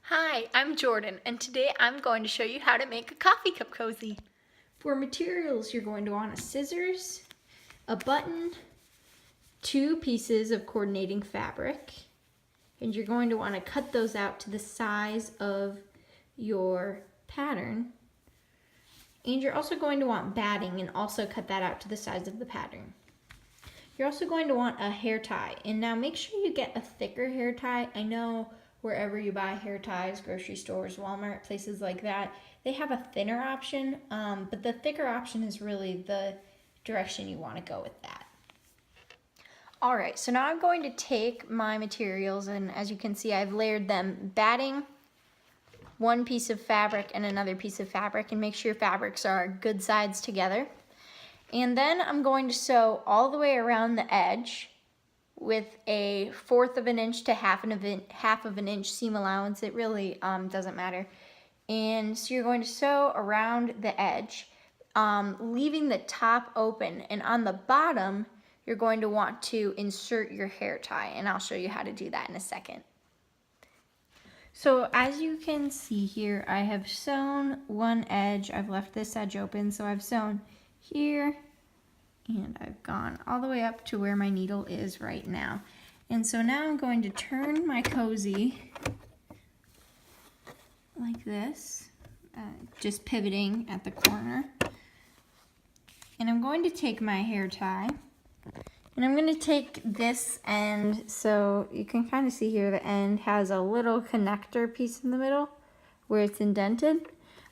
Hi, I'm Jordan, and today I'm going to show you how to make a coffee cup cozy. For materials, you're going to want a scissors, a button, 2 pieces of coordinating fabric, and you're going to want to cut those out to the size of your pattern. And you're also going to want batting and also cut that out to the size of the pattern. You're also going to want a hair tie, and now make sure you get a thicker hair tie. I know wherever you buy hair ties, grocery stores, Walmart, places like that, they have a thinner option, but the thicker option is really the direction you want to go with that. All right, so now I'm going to take my materials, and as you can see, I've layered them batting, 1 piece of fabric and another piece of fabric, and make sure your fabrics are good sides together. And then I'm going to sew all the way around the edge with a 1/4 of an inch to half of an inch seam allowance. It really doesn't matter. And so you're going to sew around the edge, leaving the top open. And on the bottom, you're going to want to insert your hair tie. And I'll show you how to do that in a second. So as you can see here, I have sewn one edge. I've left this edge open, so I've sewn here, and I've gone all the way up to where my needle is right now. And so now I'm going to turn my cozy like this, just pivoting at the corner. And I'm going to take my hair tie, and I'm going to take this end, so you can kind of see here the end has a little connector piece in the middle where it's indented.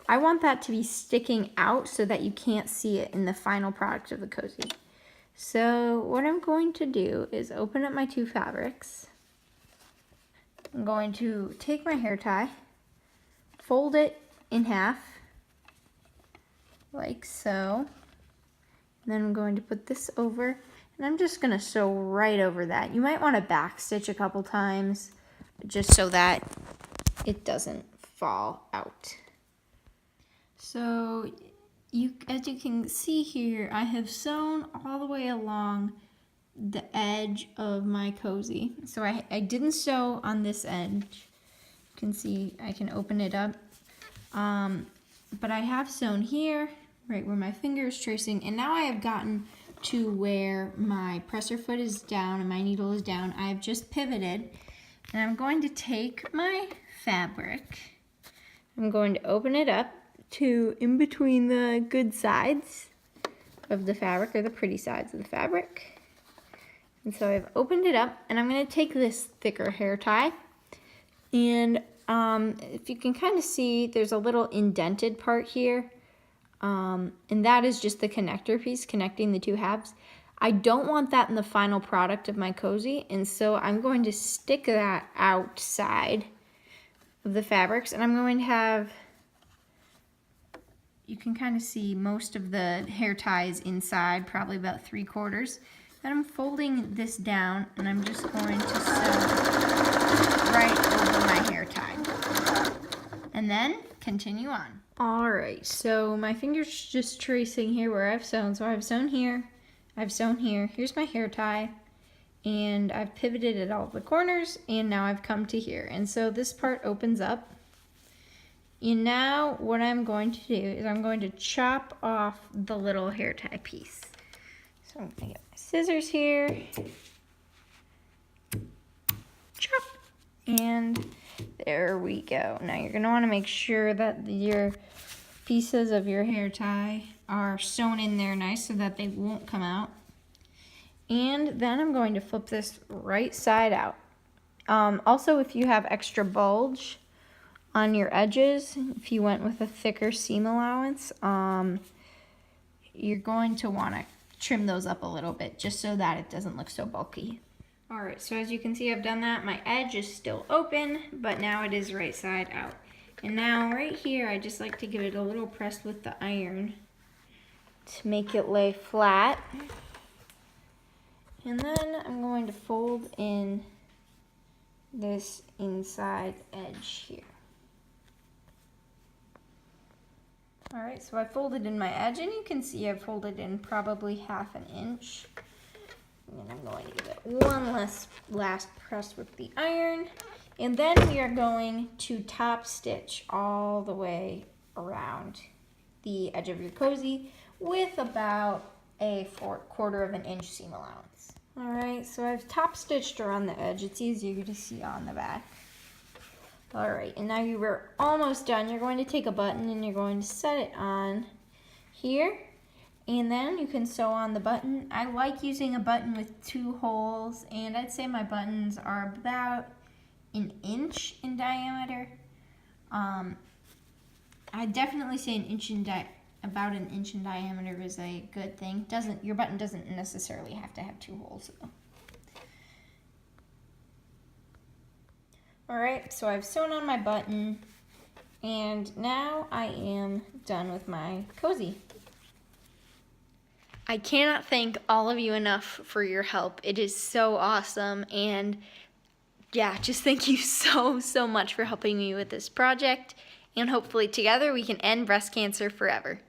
I want that to be sticking out so that you can't see it in the final product of the cozy. So what I'm going to do is open up my 2 fabrics. I'm going to take my hair tie, fold it in half, like so. And then I'm going to put this over, and I'm just going to sew right over that. You might want to back stitch a couple times just so that it doesn't fall out. So as you can see here, I have sewn all the way along the edge of my cozy. So I didn't sew on this edge. You can see I can open it up. But I have sewn here, right where my finger is tracing, and now I have gotten to where my presser foot is down and my needle is down. I have just pivoted, and I'm going to take my fabric. I'm going to open it up to in between the good sides of the fabric, or the pretty sides of the fabric. And so I've opened it up, and I'm going to take this thicker hair tie, and if you can kind of see, there's a little indented part here, and that is just the connector piece connecting the 2 halves. I don't want that in the final product of my cozy, and so I'm going to stick that outside of the fabrics, and I'm going to have, you can kind of see most of the hair ties inside, probably about 3/4. Then I'm folding this down, and I'm just going to sew right over my hair tie. And then continue on. All right, so my finger's just tracing here where I've sewn. So I've sewn here, I've sewn here. Here's my hair tie, and I've pivoted at all the corners, and now I've come to here. And so this part opens up. And now what I'm going to do is I'm going to chop off the little hair tie piece. So I'm going to get my scissors here, chop, and there we go. Now you're going to want to make sure that your pieces of your hair tie are sewn in there nice so that they won't come out. And then I'm going to flip this right side out. Also, if you have extra bulge on your edges, if you went with a thicker seam allowance, you're going to want to trim those up a little bit just so that it doesn't look so bulky. All right, so as you can see, I've done that. My edge is still open, but now it is right side out. And now right here, I just like to give it a little press with the iron to make it lay flat. And then I'm going to fold in this inside edge here. All right, so I folded in my edge, and you can see I've folded in probably 1/2 inch. And I'm going to give it one last press with the iron. And then we are going to top stitch all the way around the edge of your cozy with about a 1/4 of an inch seam allowance. All right, so I've top stitched around the edge. It's easier to see on the back. All right, and now you were almost done. You're going to take a button and you're going to set it on here, and then you can sew on the button. I like using a button with 2 holes, and I'd say my buttons are about an inch in diameter. I definitely say about an inch in diameter is a good thing. Your button doesn't necessarily have to have 2 holes though. All right, so I've sewn on my button, and now I am done with my cozy. I cannot thank all of you enough for your help. It is so awesome, and yeah, just thank you so much for helping me with this project, and hopefully together we can end breast cancer forever.